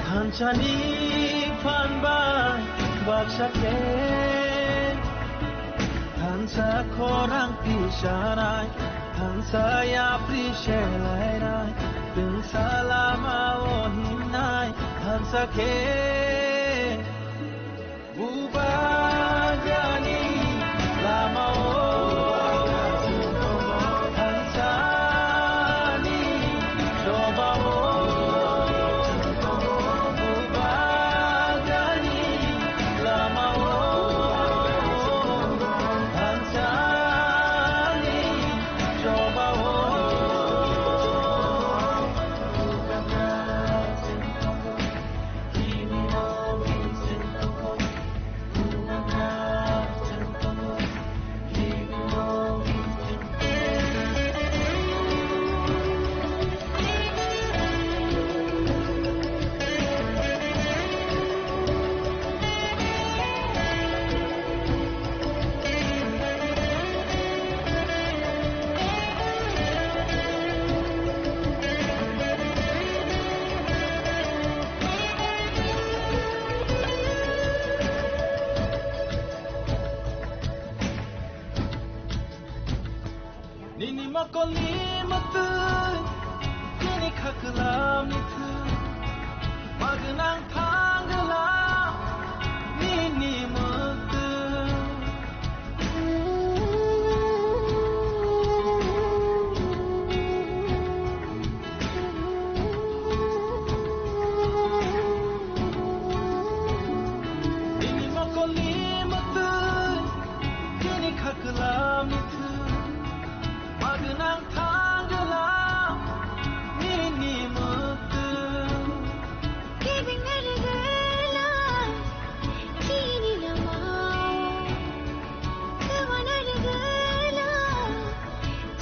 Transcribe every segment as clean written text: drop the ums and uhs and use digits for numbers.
Hanchani panba bakshake Hansa korang pisharai Hansa ya prishelai Deng salama ohinai Hansa ke Bubagani lama Hansani coba Nini makoli matu, kini kakalam itu, magenang tanggalam, nini matu. Nini makoli matu, kini kakalam itu. Magenang tanggalam nini mutu Giving naragelam Tini lamau Kawan naragelam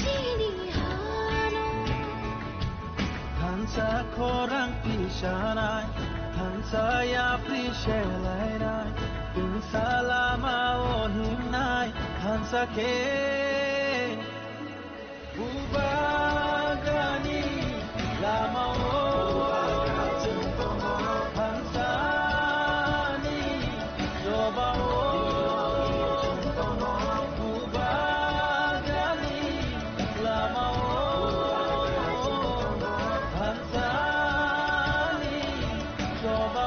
Tini hano Hansa korang pishanai Hansa ya prishelai Deng salama ohimnai Hansa ke Bubagani lama Hansani coba Bubagani lama Hansani coba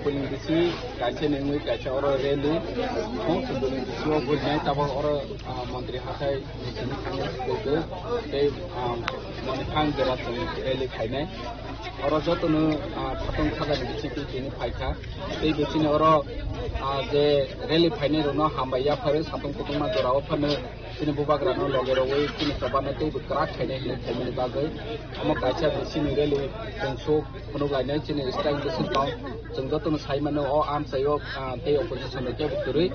Polisi kaca nengi kaca orang relu, sebelum itu buat naik tabak orang menteri hakai ini kanya itu, dari mana gerak relu kayaknya, orang jatuh nu patung kagak di situ ini paika, dari di sini orang je relu kayaknya rona hambaya pada patung patung mana dorau pada sini bubak rano logerawai sini kapan itu bergerak kayaknya ini kayaknya bagai, kamu kaca di sini relu tengso penuh lainnya sini istana di situ. Jenggot tu saya mana am saya te opposition itu betul,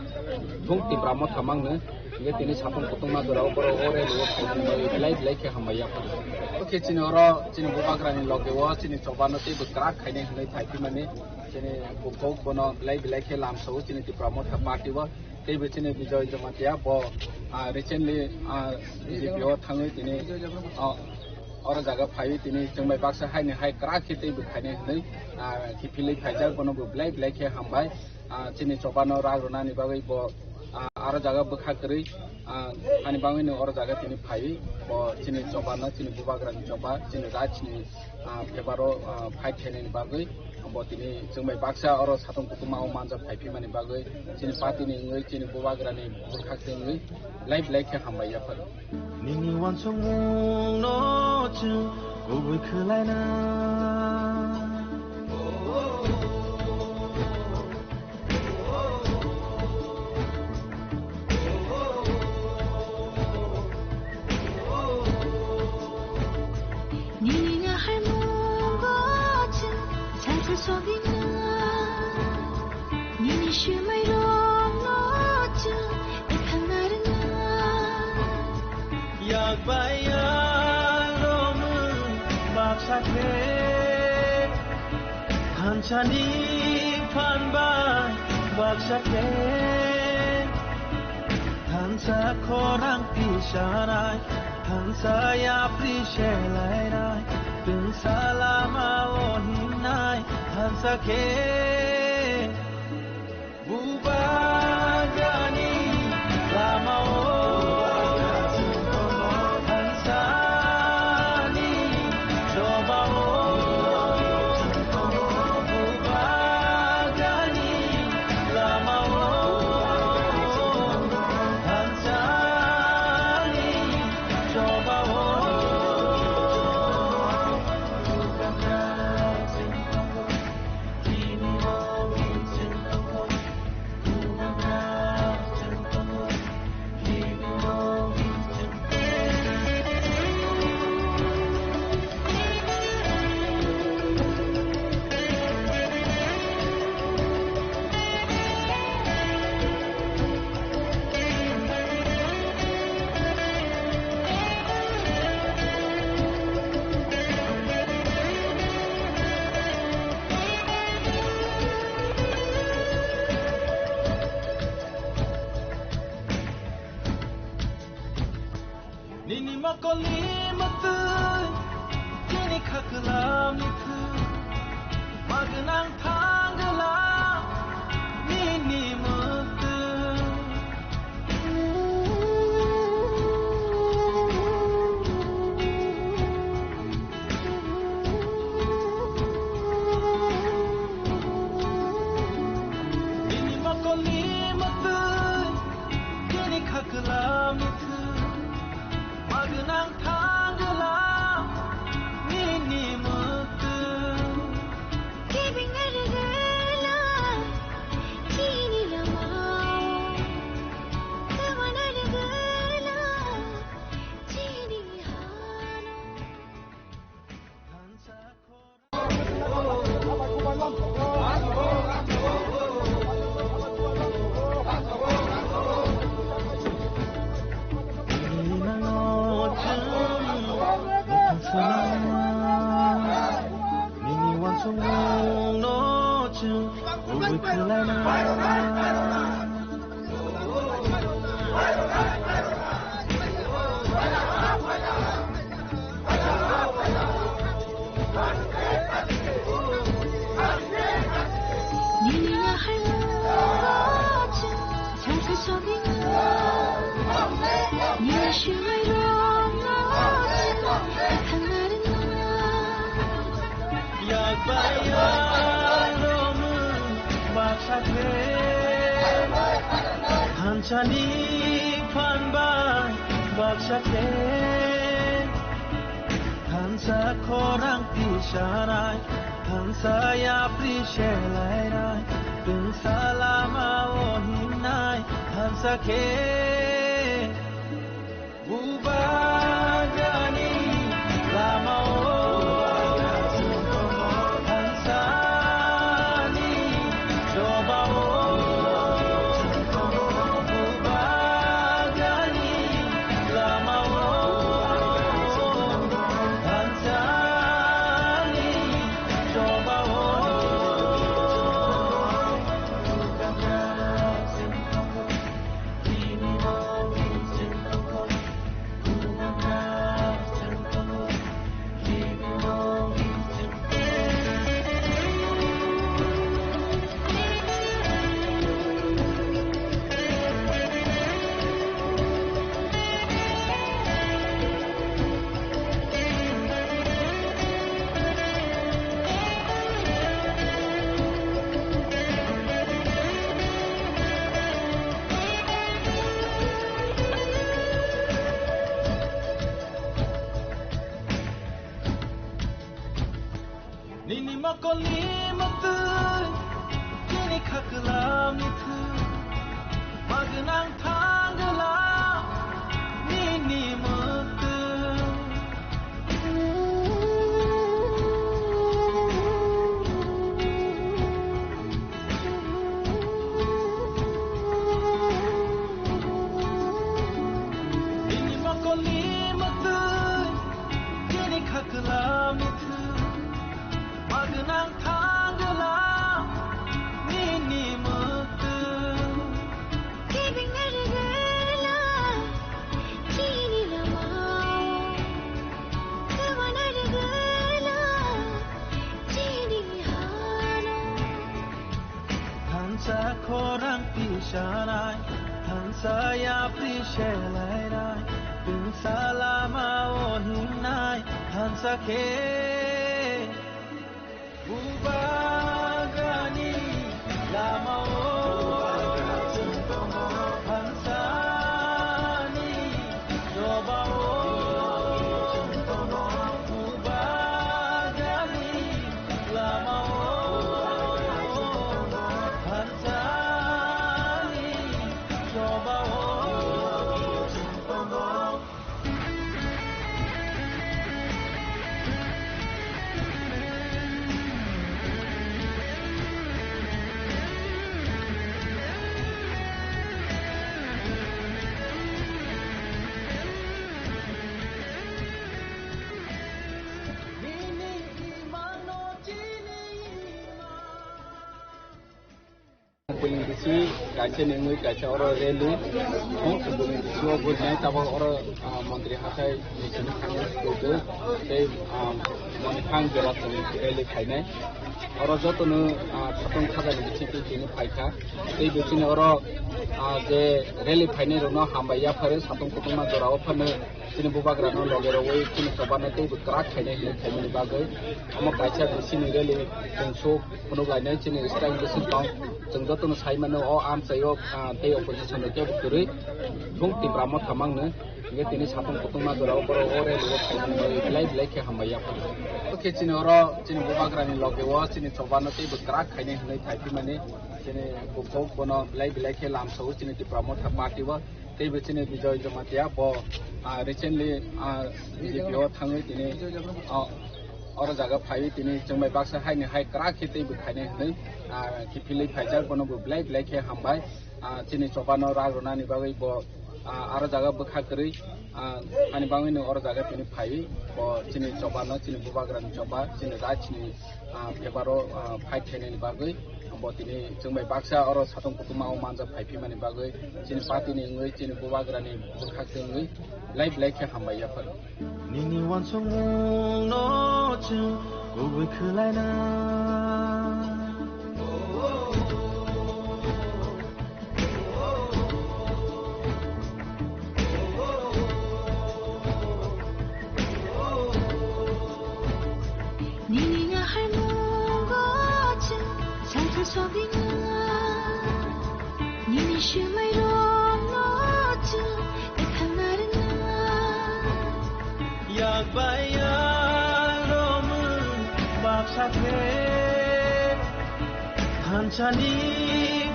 tung ti Brahmo thamang ne, ini tini sapung putung ma dorau boro ore belai ke hambaya. Oke cini orang cini bubak rani logewa cini coba nanti bergerak kayaknya ini thaipi mana, cini bubuk bono belai ke lamsau cini ti Brahmo thamati wa, te cini Bijoy Jamatia bo recently BJP thangai cini orang jaga payah ini cuma paksa hai nih hai kerak kita ibu kayaknya nih kipilih fajar kono belai ke hambai cini coba no raguna nih bagai bo orang jaga berhak kiri ani bangun nih orang jaga ini payah bo cini coba no cini bubak rani coba cini raj nih pebaro payah nih bagai bo ini cuma paksa orang satu kutu mau manja payah mana bagai cini pati nih ngai cini bubak rani berhak nih belai ke hambai ya pada Nini wan songong no chu ubui khulai na Yakbayalom Baksakre Hanchani Panban Baksakre Hansa Korang Pisharai Hansa Yapri Shelairai Bin Salama Ohinai Hansa Ke Bubagani Lama Hansani Coba Bubagani Lama Hansani Coba Nini makoli matu Kini kakelam nitu Magenang tanggelam Nini matu Nini makoli matu Kini kakelam nitu Magenang tanggelam Nini mutu Kibing nargelam Kini lamau Kawan nargelam Kini hano Hansa Korang Nini wan sung no chung Ubi kulana Nini lahai loja Chanka soging Nini shuai loja Hanarin Yakbayalom Baksakre Hanchani Panban Baksakre Hansa Korang Pisharai Hansa Yapri Shelairai Bin Salama Ohinai Hansa Ke Bubagani Lama Hansani Coba Bubagani Lama Hansani Coba Nini makoli matu Kini kakelam nitu Magenang tanggelam Nini matu Nini makoli matu shanai hansa ya prishe lai bin salama o hinai hansa ke bubagani lama o hansa ni joba o bubagani lama o hansa ni joba o Politisi kaca nengui kaca orang relu, politisi orang bukan tabak orang menteri hakai macam ni itu, saya manifang jelas relu kainai. Orang jatuh nu patung kata ni bicik ini paika, saya bicik orang je relu kainai rona hambaya pada patung patung mana dorang apa sini buka kerana logerawai sini sobat nanti bergerak kainai ini kainai bagai, amak kaca di sini relu tengso penuh lainnya sini istana di sini tang. Jenggot tu nusai mana am sayo teh oposisi nak jawab turi, bung ti pramot kamang ne, ini tini sapung potong ma dorau orang luar belai ke hambaya pun. Okey cini orang cini buka kerana logewa cini coba nanti bergerak kainai hendak thaipi mana cini buka kono belai ke lam sahu cini ti pramot parti wa, teh cini bijau jamatia bo recently BJP thangai cini orang jaga payah ini cuma baksa hai ni hai kerak kita ibu khai ni ni kipilih payah kono belai ke hambai cini coba no raguna ni bagai bo orang jaga bekah keri ani bangun ni orang jaga ini payah bo cini coba no cini buka geran coba cini raj cini pebaro payah ni bagai bo ini cuma baksa orang satu kutu mau manja payah mana bagai cini parti ni ngui cini buka geran ni bekah keri belai ke hambai ya pun. Nini wansong no chu ubui khulai na Nini nga hai mo go chu sai chu so bi nga Nini shu mai ro no chu ekhanar na yak baya romu baksa ke hanchani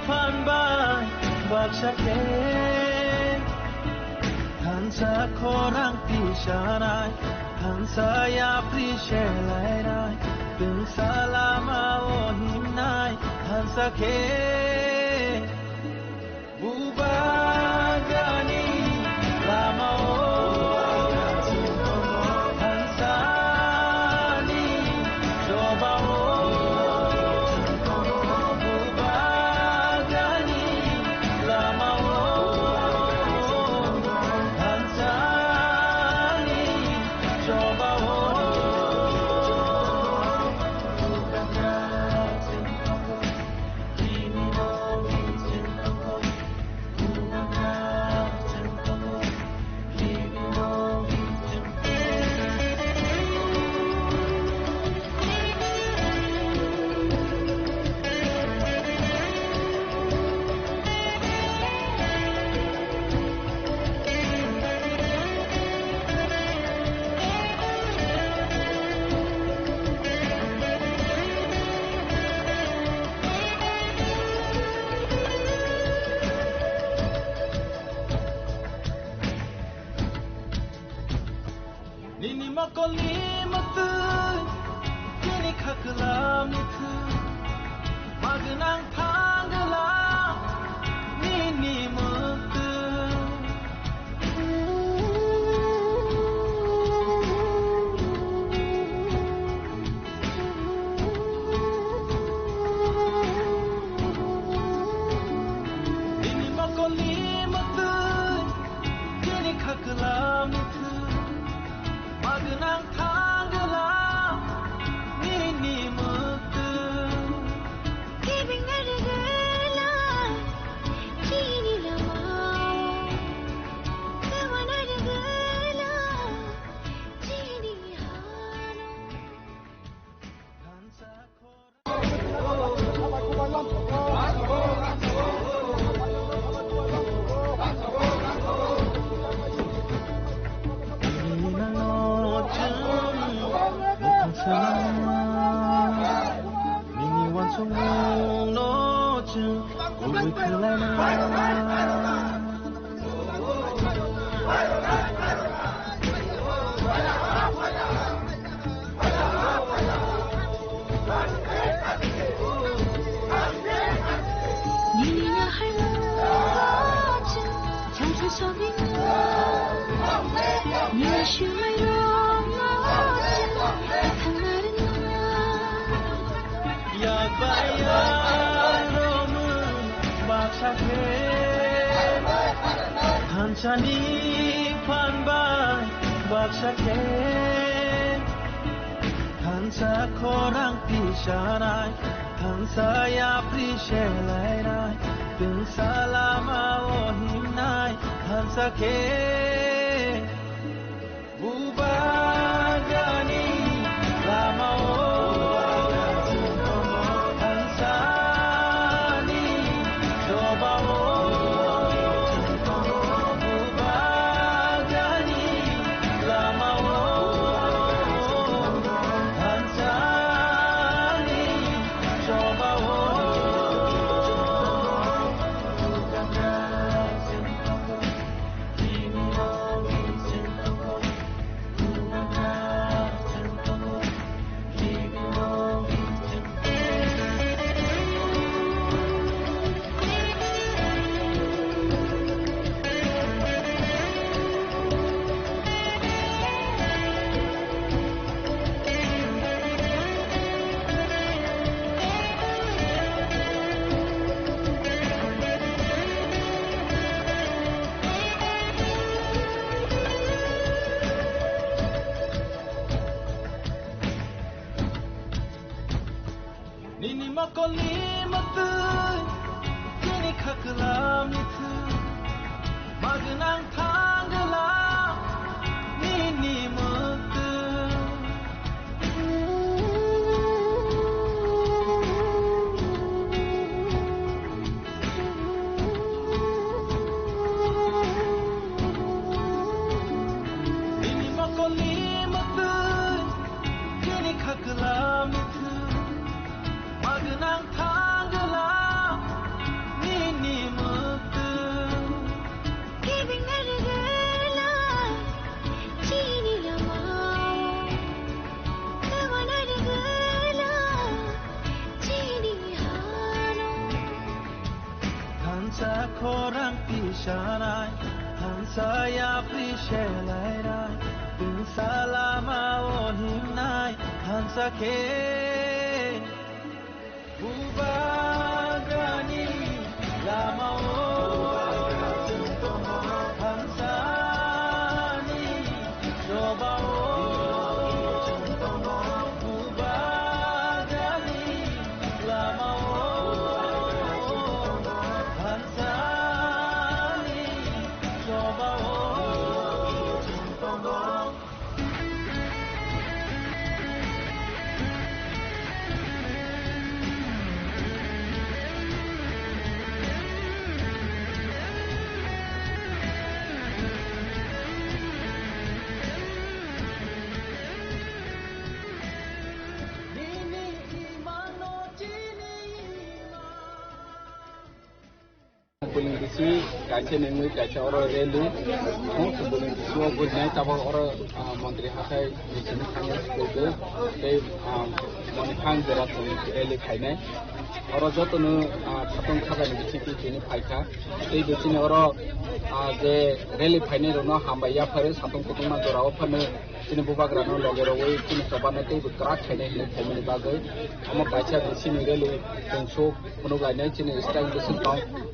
panba baksa ke hansa korang pishanai hansa ya prishe lai bin salama o hinai hansa ke bubagani lama o Nini makoli matu kini khaklam itu magnang thangla nini matu Nini makoli matu kini khaklam itu Magnang thangla nini muktu Giving it 说的我，你也许没容我见，看那的我。Hanchani panbai bakshake Hansa korang pishanai Hansa ya prishelai Dun salama ohimnai Hansa ke Bubagani lama Hansani Sobawo Nini makoli matu, kini kaklam itu, magnang tanggalam, nini matu. Nini makoli matu, kini kaklam itu. Magnang tanggalam nini muktu Giving narigala chini lamao Kawa narigala chini hano Hansa korang pishanai Hansa ya prishelai Dun salama ohimnai Hansa ke Bubagani lama Hansani Sobawo Bubagani lama Hansani Sobawo Politisi kaca nengui kaca orang relu, politisi orang bernai tabah orang menteri hakai di sini hanya sebagai monifang berat relu kainai. Orang jatuh nu satu kata ni di sini faika, di sini orang je relu kainai rono hambaya pada satu kutungan dorau pada sini bubak rano logerawi sini coba nanti bergerak kainai ni kainai bagai, amak kaca di sini relu tengso penugainai sini istana di sini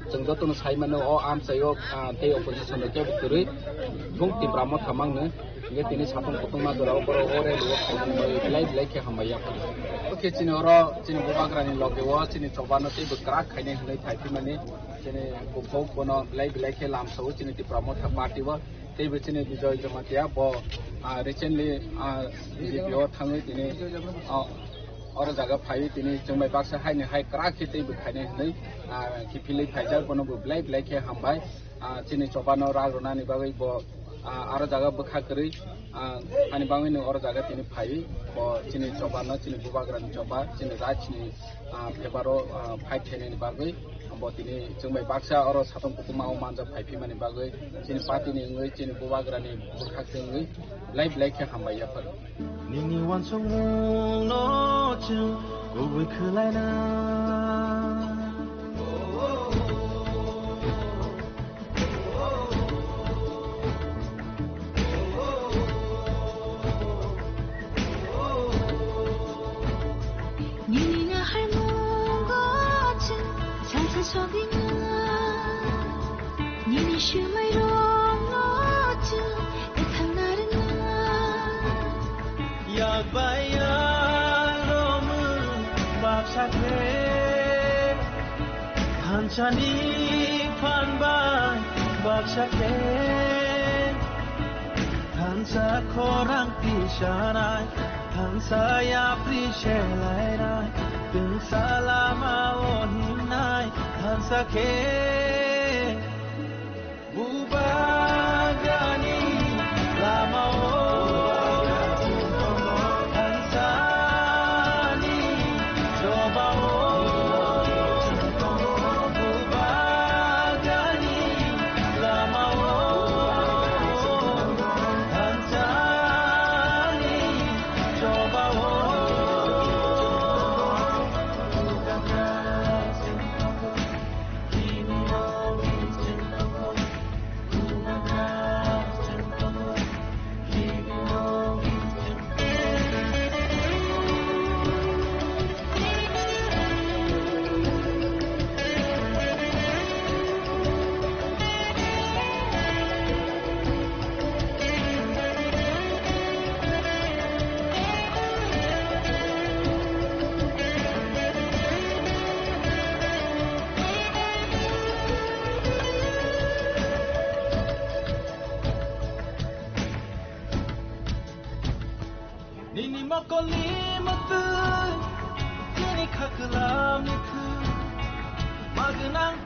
Jenggo tu nusai mana am sayo te opposition ke betul, bung tim ramot hamang ne, ini tini satu potong madura orang orang luar belai ke hambaya. Oke cini orang cini bubak rani logewa cini coba nanti bergerak kainai helai thai mana, cini bubuk kono belai ke lam sawo cini tim ramot party wa, te cini bijoy jamatia bo recently BJP thangai tini orang jaga payah ini cuma paksa hai kerak kita ibu kane ini kipilih fajar kono belai ke hambai cini coba orang rona ni bagai bo orang jaga bekah keri ani bangun ni orang jaga ini payah bo cini coba cini bubagran coba cini raj cini pebaro payah ini bagai bo ini cuma paksa orang satu kutu mau manja payah mana bagai cini parti ni enggak cini bubagran ni bekah keri belai ke hambai apa Nini wan song no chu go khulai na 是ไม่รู้ง้อจึงแต่ทางนั้นอยากไปยาโลมือบาปชักเทหันชานีพันบานบาปชักเทหันสะโครังปีชานายหันสะยาปรีเชลัยนายถึงสาลามาโอหินนายหันสะเคบูบากานีลามาโอหันสะนีโจบาโอบูบากานีลามาโอหันสะนีโจบาโอNini makoli matu Kini kakalam niku Magnang